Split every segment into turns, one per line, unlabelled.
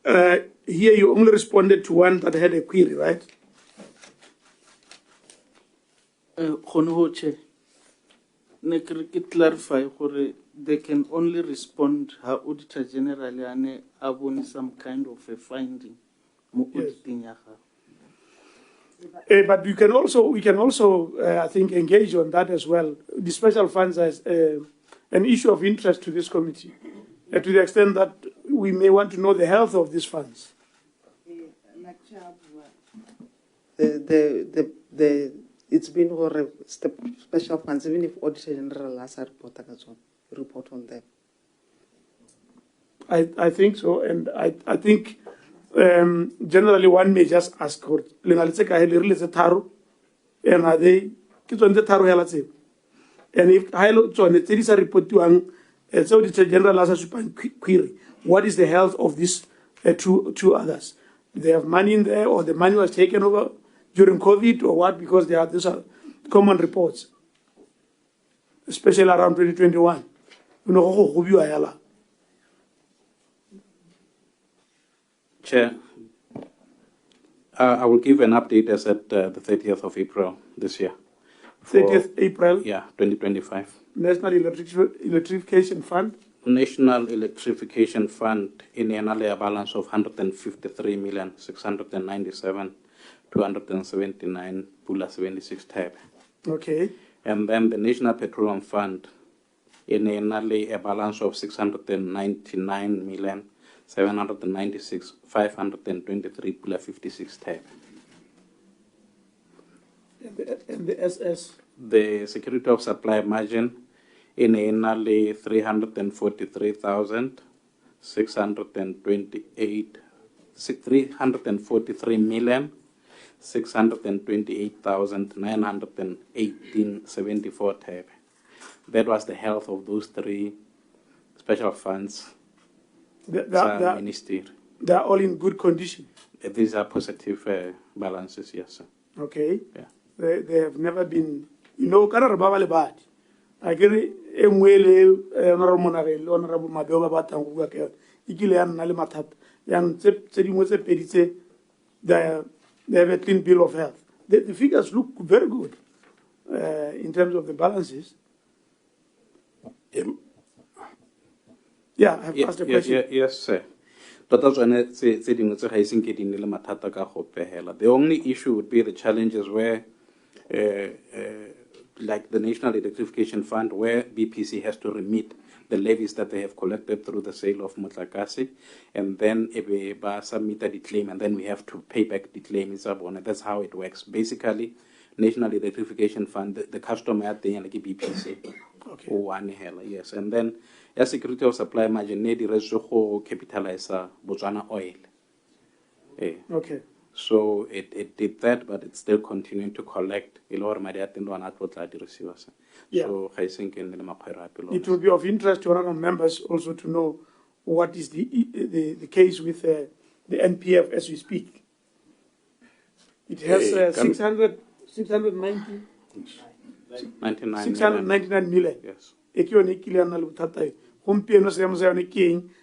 Here you only responded to one that had a query, right?
Khonoche, ne clarify gore they can only respond how Auditor General ane abone some kind of a finding mo auditing ya gago.
But we can also, I think, engage on that as well. The special funds as an issue of interest to this committee, to the extent that we may want to know the health of these funds.
It's been for special funds, even if Auditor General has a report on them.
I think so, and I think generally one may just ask for and are they and if it is a report to Auditor General as a query, what is the health of these two others? Do they have money in there, or the money was taken over during COVID, or what? Because these are common reports, especially around 2021.
Chair, I will give an update as at the 30th of April this year.
30th April? Yeah,
2025.
National Electrification Fund?
National Electrification Fund in a balance of 153,697,279.76 tab.
Okay.
And then the National Petroleum Fund in a balance of 699,796,523.56 tab.
And the SS?
The security of supply margin in nearly 343,628,918.74 tab. That was the health of those three special funds.
They are all in good condition?
These are positive balances, yes, sir.
Okay.
Yeah.
They have never been, bad. I get a mwele, honorable Madoba Batang, Ikilean Nalimatat, and Sedimose they have a clean bill of health. The figures look very good in terms of the balances. Yeah, I have asked a question.
Yes, sir. The only issue would be the challenges where, like the National Electrification Fund, where BPC has to remit the levies that they have collected through the sale of Motlakase, and then submit the claim, and then we have to pay back the claim. That's how it works. Basically, National Electrification Fund, the customer at the end, like BPC.
Okay.
Yes, and then a security of supply margin need to capitalize Botswana oil.
Okay.
So it did that, but it's still continuing to collect.
Yeah.
So I think
it will be of interest to honorable members also to know what is the case with the NPF as we speak. It has 699 million.
Yes.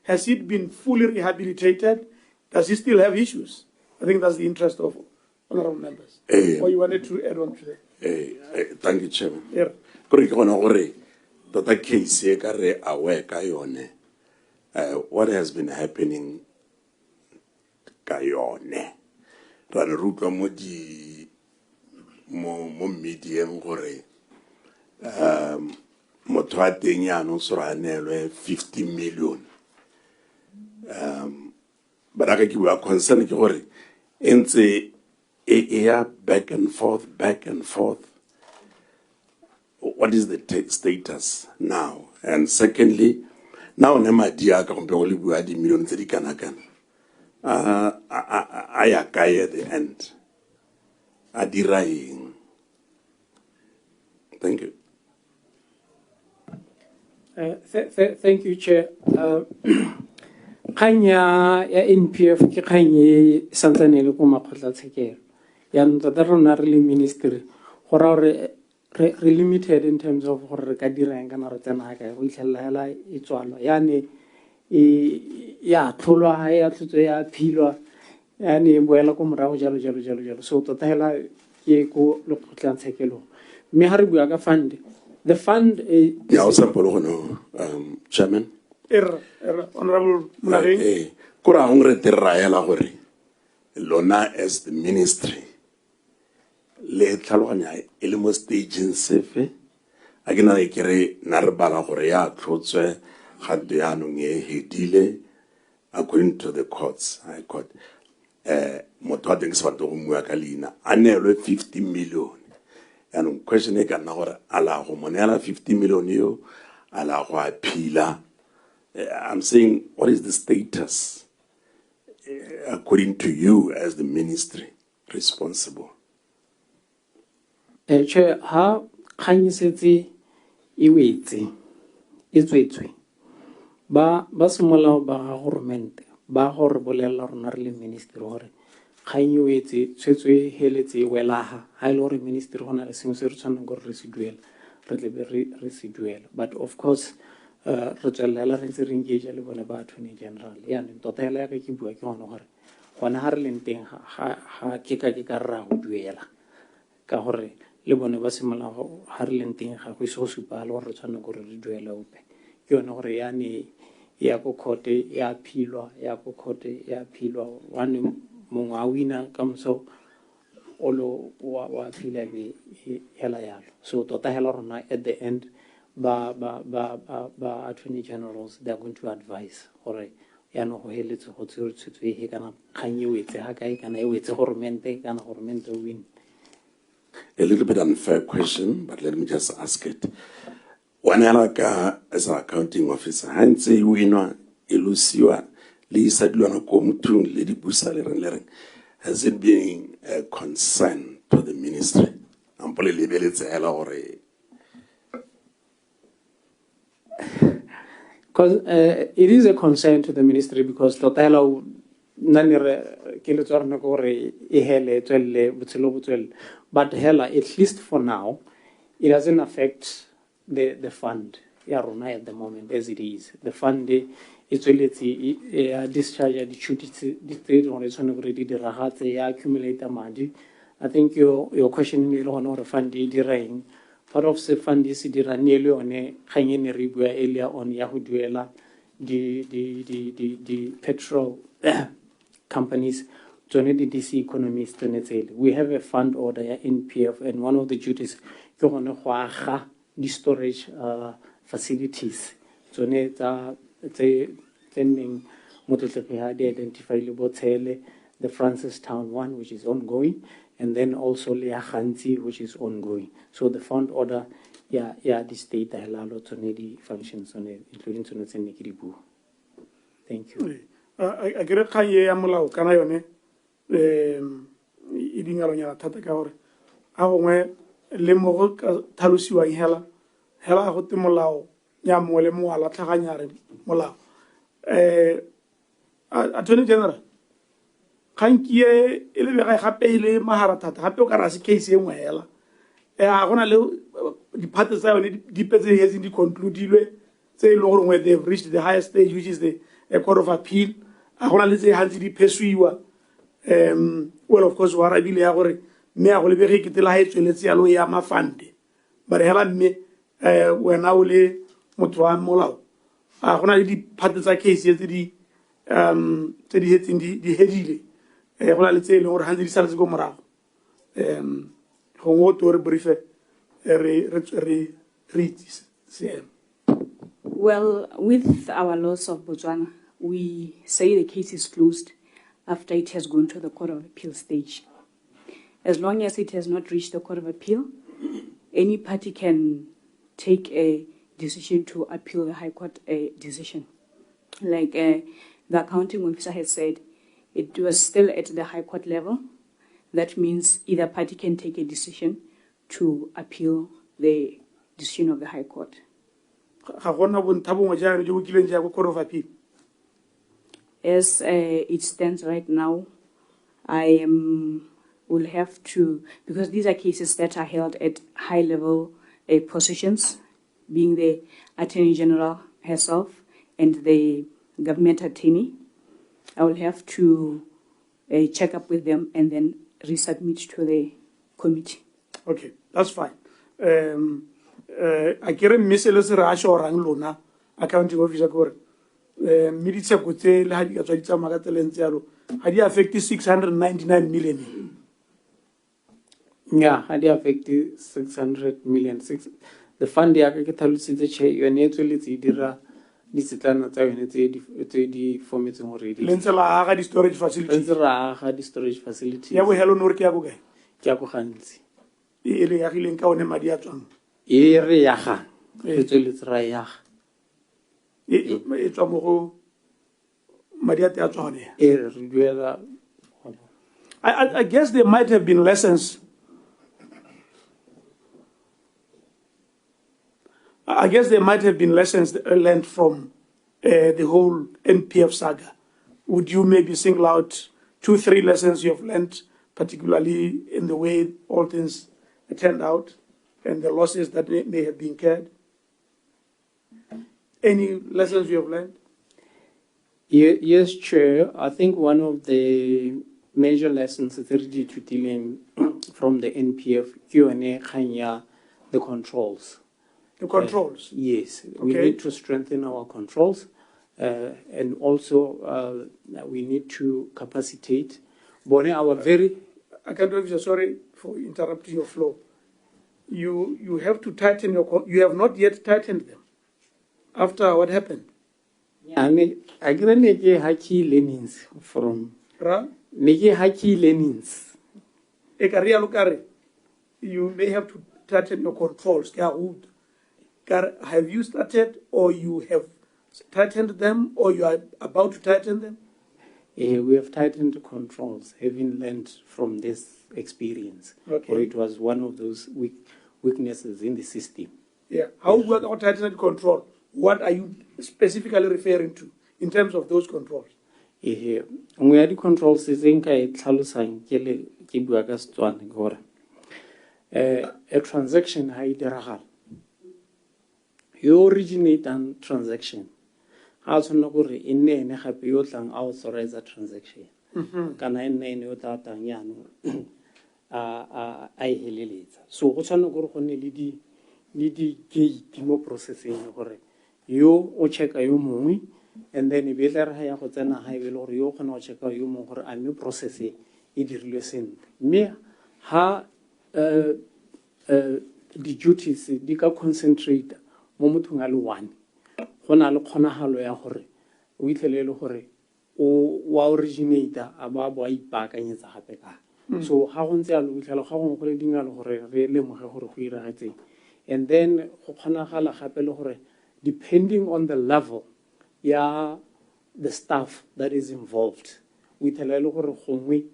Has it been fully rehabilitated? Does it still have issues? I think that's the interest of honorable members. Or you wanted to add on to that?
Thank you, Chairman.
Yeah.
What has been happening kayone ra re rutwa mo medium gore motho a teng yaanong so ra neelwe 50 million but aka ke bua concern ke gore entse back and forth. What is the status now? And secondly, now madi a ka gompe go le bua di million tse di kana-kana a ya kae at the end a dira eng? Thank you.
Thank you, Chair. Kanya ya NPF ke kanye santsane le ko makgotlatshekelo ya ntata rona re le ministry gore re limited in terms of gore re ka dira eng kana re tsena ka go itlhela hela e tswalo yani ya tlholwa ha ya tlhotswe ya philwa yani boela ko morago jalo jalo jalo jalo so tota hela ke ko lekgotlantshekelo mme ha re bua ka fund the fund
ya o sa polo gono chairman
honorable Monageng.
ko ra hong re tirraela gore lona as the ministry le tlhaloganya e le mo stageng sefe a ke na le kere na re bala gore ya tlhotswe gato yaanong e hedile according to the courts high court motho wa teng se batla go mua ka leina a neelwe 50 million yaanong question e ka nna gore a la go mo neela 50 million eo a la go aphila I'm saying what is the status according to you as the ministry responsible?
Che ha kganyisetse e wetse e tswetswe ba semolao ba ga government ba gore bolela rona re le ministry gore kganye wetse tswetswe heletse welaga ha ile gore ministry gona le sengwe se re tshwanang gore re se duela re tle be re se duela but of course re tswelela re ntse re engage le bone ba attorney general yaanong tota hela ya ka ke bua ke gone gore gona ga re leng teng ga ke ka rra go duela ka gore le bone ba semolao ga re leng teng ga go ise go supagale gore re tshwanang gore re duele ope ke yone gore yane ya ko khote ya philwa one mongwe a wina ka moso olo wa phila be hela yalo so tota hela rona at the end ba attorney generals they are going to advise gore yano go heletse go tshwetso e kana kganye wetse ha kae kana e wetse government kana government win.
A little bit unfair question, but let me just ask it. When I like as an accounting officer, hands say winner, elusiwa, Lisa Luana Komutun, Lady Busa, has it been a concern to the ministry? I'm probably it's a hell
because it is a concern to the ministry because totala nanire ke le tswarna go re e hele tswelle botshelo botswelle but hela at least for now it doesn't affect the fund ya rona at the moment as it is the fund e tsweletse discharge di duties di tse re tsone gore di diragatse ya accumulate madi. I think your question is on or fund di direng part of the fund is dira nearly one kganye ne re bua earlier on ya go duela di petrol companies tsone di DC economies tsone tsele. We have a fund order ya NPF and one of the duties ke gone go aga di storage facilities tsone tsa tending motlotlegi ha di identify le botshele the Francistown one which is ongoing and then also le ya Gantsi which is ongoing so the fund order ya di state helalo tsone di functions tsone including tsone tse ne ke di bua. Thank you.
A kere kgaye ya molao kana yone e dingalonyana thata ka gore a gongwe le mo go tlhalosiwang hela ga go te molao ya mongwe le mongwe a latlhaganya re molao attorney general kganki e le bega gape ile mahara thata gape o ka ra se case e nngwe hela a gona le diphatse tsa yone di petse yetseng di concludilwe tse e le gore ngwe they've reached the highest stage which is the court of appeal a gona le tse hantse di phesiwa well of course wa rabile ya gore mme a go lebege ke tela ha e tsweletse yalo ya mafande ba re hela mme wena o le motho wa molao a gona le diphatse tsa case tse di hetseng di hedile gona le tse e leng gore hantse di saletse ko morago gongwe o to re briefe re itsise seemo.
Well, with our laws of Botswana, we say the case is closed after it has gone to the Court of Appeal stage. As long as it has not reached the Court of Appeal, any party can take a decision to appeal the High Court decision. Like the accounting officer has said, it was still at the High Court level. That means either party can take a decision to appeal the decision of the High Court. As it stands right now, I will have to, because these are cases that are held at high-level positions, being the Attorney General herself and the government attorney. I will have to check up with them and then resubmit to the committee.
Okay, that's fine. I can't miss a lesser rush or Anglona, accounting officer. Military could say, had you affected 699 million?
Yeah, had you affected 600 million. The fund, the chair, you are naturally the formatting already.
Lensela the storage facility.
The storage facility.
Yeah, we hello Norkiago.
Kiako Hansi.
Ele ya hileng ka one madi a tswang.
Ere ya ga. It's raya.
E tswa mo go madi a tswane. I guess there might have been lessons. I guess there might have been lessons learned from the whole NPF saga. Would you maybe single out 2-3 lessons you have learned, particularly in the way all things turned out and the losses that may have been incurred? Any lessons you have learned?
Yes, Chair. I think one of the major lessons is really to dealing from the NPF Q&A Kenya, the controls.
The controls?
Yes. Okay. We need to strengthen our controls and also we need to capacitate.
I can't do it, sorry for interrupting your flow. You have to tighten you have not yet tightened them after what happened.
I mean, I get haki learnings from haki learnings.
You may have to tighten your controls. Have you started, or you have tightened them, or you are about to tighten them?
We have tightened the controls, having learned from this experience.
Okay.
Or it was one of those weaknesses in the system.
Yeah. How work out tightened control? What are you specifically referring to in terms of those controls?
We had the controls is in a transaction you originate a transaction. Also, no go re inne ne gape yo tlang authorize a transaction. Kana inne yo tla tang yano a heleletsa. So go tshwana go re go ne le di gate mo processing gore yo o checka yo mongwe and then be tla re ya go tsena ha ile gore yo gona o checka yo mongwe gore a me process e dirile sentle. Me ha the duties di ka concentrate mo mothong a le one go na le kgonagalo ya gore o itlhelele gore wa originator a ba ipaakanyetsa gape ka so ga go ntse ya lo itlhela ga go le dingalo gore re lemoge gore go iragetseng and then go kgonagala gape le gore depending on the level ya the staff that is involved o itlhelele gore gongwe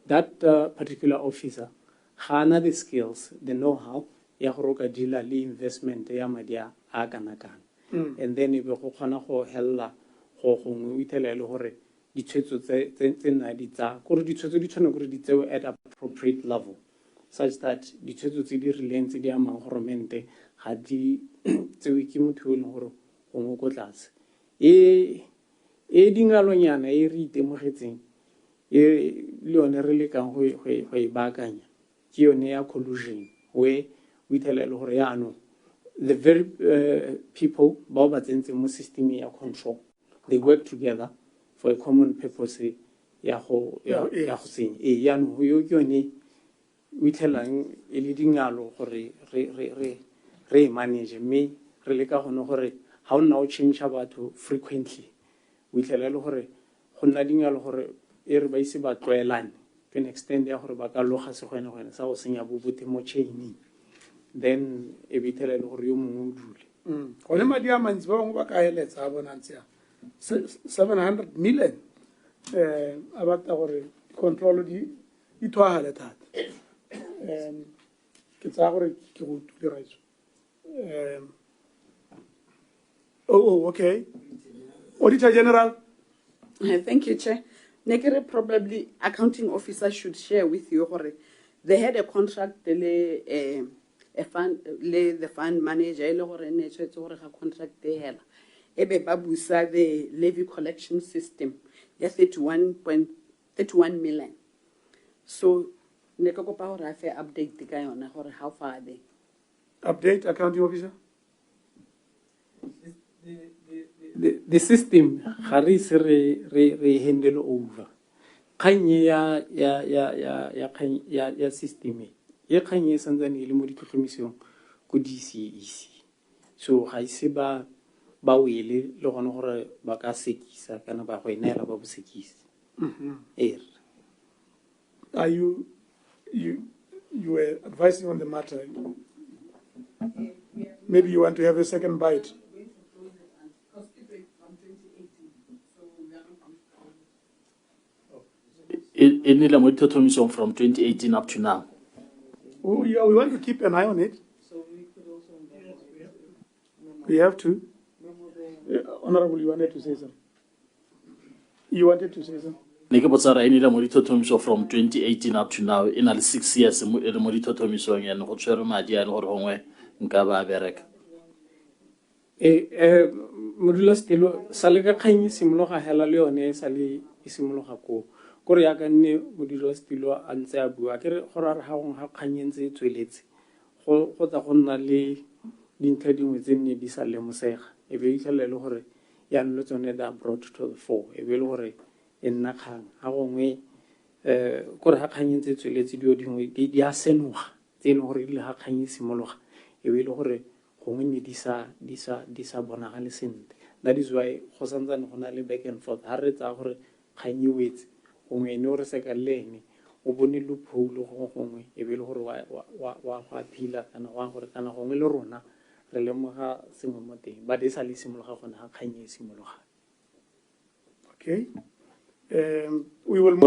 that particular officer ga ana the skills, the know-how ya gore o ka deala le investment ya madi a kana-kana. And then if go kgona go hella go gongwe o itlhelele gore ditshwetso tse nna di tsa gore ditshwetso di tshwana gore di tsewe at appropriate level such that ditshwetso tse di rileng tse di amang goromente ga di tsewe ke motho yo e leng gore gongwe ko tlase e dingalonyana e re itemogetseng e le yone re lekang go e baakanya ke yone ya collusion where we tell gore yaano the very people ba ba tsentseng mo system ya control they work together for a common purpose ya go senya yaano yo ke yone we tellang e le dingalo gore re manage me re le ka gone gore ha o nna o change batho frequently we tellele gore go nna dingalo gore e re ba ise ba tlwaelane to an extent ya gore ba ka loga se gone sa go senya bobote mo chaining then e be tellele gore yo mongwe o dule
go le madi a mantsi ba bangwe ba ka eletsa a bonantse 700 million a batla gore control di thwagale thata ke tsaya gore ke go dira iso okay. Auditor General.
Thank you, Chair. Nekere probably accounting officer should share with you they had a contract the fund manager contract they had ebe ba busa the levy collection system ya 31 million. So ne ka kopa hore a fe update ka yona hore how far are they?
Update, accounting officer?
The system ga re ise re handle over kgang ya system e kgang e santsane e le mo ditlhotlhomisong ko DCEC, so ga ise ba wele le gone gore ba ka sekisa kana ba go enela ba bo sekisi.
Are you were advising on the matter? Maybe you want to have a second bite.
Any limit from 2018 up to now.
Oh, yeah, we want to keep an eye on it. We have to. Honorable, you wanted to say something. You wanted to say something.
Any limit from 2018 up to now in 6 years. The monitor tomisong and Hochero Madia or Hongwe Nkaba Berek.
Modula stilo salega kgang simologa hela le yone sale isimologa ko gore ya ka nne modula stilo a ntse a bua ke re gore ga gong ga kganyentse tsweletse go tsa go nna le dintlha dingwe tse nne di sa lemosega e be itlhela le gore ya nne tsone da brought to the fore e be le gore e nna kgang ga gongwe gore ga kganyentse tsweletse dio dingwe di a senoga tse e leng gore di le ga kgang simologa e be le gore gongwe ne di sa bonagale sentle. That is why go santsane go na le back and forth ha re tsa gore kgang e wetse gongwe ne o re seka lene o bone loophole gongwe e be le gore wa go appeala kana wa gore kana gongwe le rona re lemoga sengwe mo teng but e sa le simologa gone ga kgang e simologa.
Okay. We will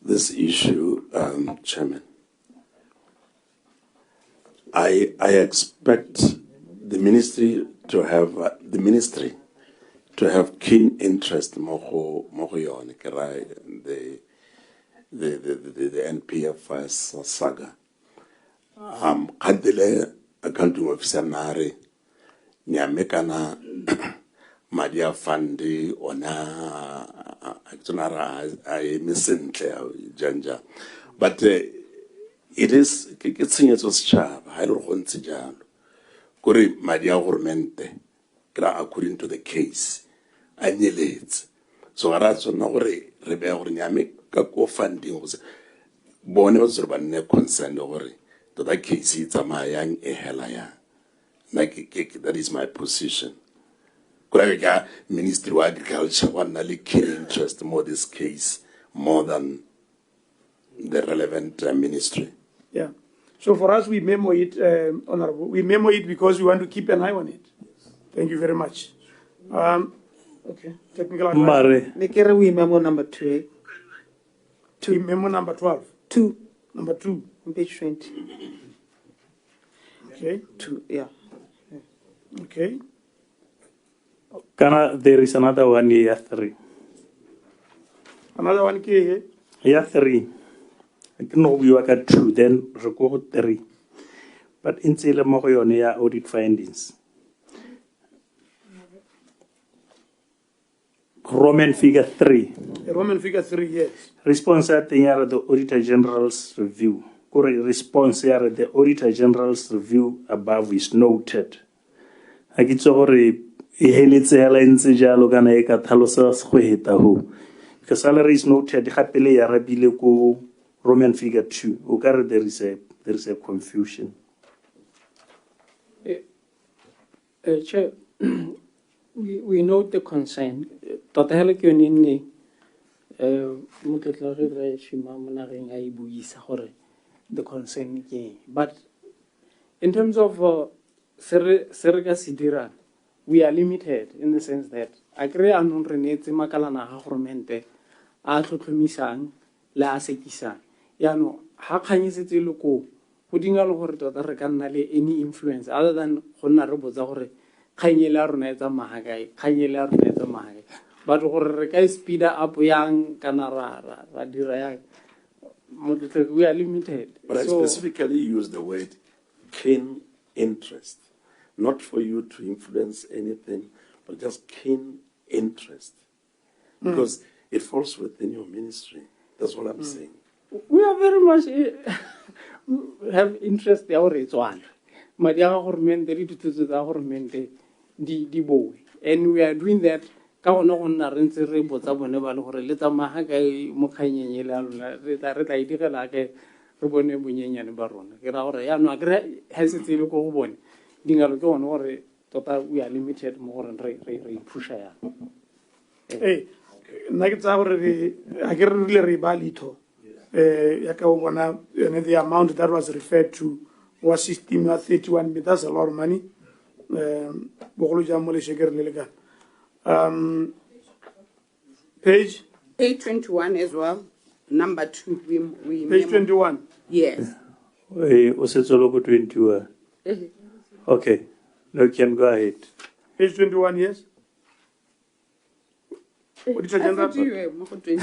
this issue, Chairman. I expect the ministry to have keen interest more the NPF saga. Kadile accounting officer nare nyamekana Madia Fandi ona actonara I misentle janja, but it is it's was chab I don't want to jalo. Kore Madia Gormente, according to the case, annihilate. So Arazzo Nore, Rebel Nyame, Kako funding was born was ne concerned over it. To that case, it's a Mayang a helaya. That is my position. Kuraga Ministry of Agriculture, one nally keen interest more this case more than the relevant ministry.
Yeah. So for us, we memo it, Honorable. We memo it because we want to keep an eye on it. Thank you very much. Okay. Technical advice.
Nekere we memo number 2.
We memo number 12.
2.
Number 2.
On page 20.
Okay.
2, yeah.
Okay.
There is another one here, 3.
Another one here.
Yeah, 3. I can know we work at 2, then record 3. But in Sela Mogoyone audit findings. Roman figure 3.
Roman figure 3, yes.
Response at the Auditor General's review. Response here the Auditor General's review above is noted. Agitsore ihelitse hela ntse jalo kana e ka tlhalosa go heta ho. The salary is noted gapele ya rabile ko Roman figure 2. Okay, there is a confusion.
Chair, we note the concern. Totally kunini mutlatlare shima monageng a ibuisa gore the concern ke. But in terms of serega sidira, we are limited in the sense that I agree anon renetse makalana ga governmente a tlhotlhomisang le a sekisang. Yano ha kganyisetse le ko go dinga le gore tota re ka nna le any influence other than go nna re botsa gore kganyele a rona etsa mahagai kganyele a rona etsa mahagai but gore re ka speed up yang kana ra dira yang we are limited.
But so, I specifically use the word keen interest, not for you to influence anything, but just keen interest. Because it falls within your ministry. That's what I'm saying.
We are very much have interest ya gore tswana madi a government le dithuso tsa government di boe, and we are doing that ka gona go nna re ntse re botsa bone ba le gore le tsamaya kae mo kganyeng e le ya lona re tla e direla ke re bone bonyenyane ba rona ke ra gore yaanong a kry ga setse e le ko go bone dingalo ke gone gore tota we are limited mo gore re pusha yang.
Nna ke tsaya gore a ke re rile re ba litho ya ka o bona the amount that was referred to was system ya 31 million. That's a lot of money. Bogolo jang mo le shekere le lekana. Page
821 as well. Number 2. We
page 21.
Yes.
O setse lo go 21. Okay. No, you can go ahead.
Page 21, yes. What did you
I thought you were more 20.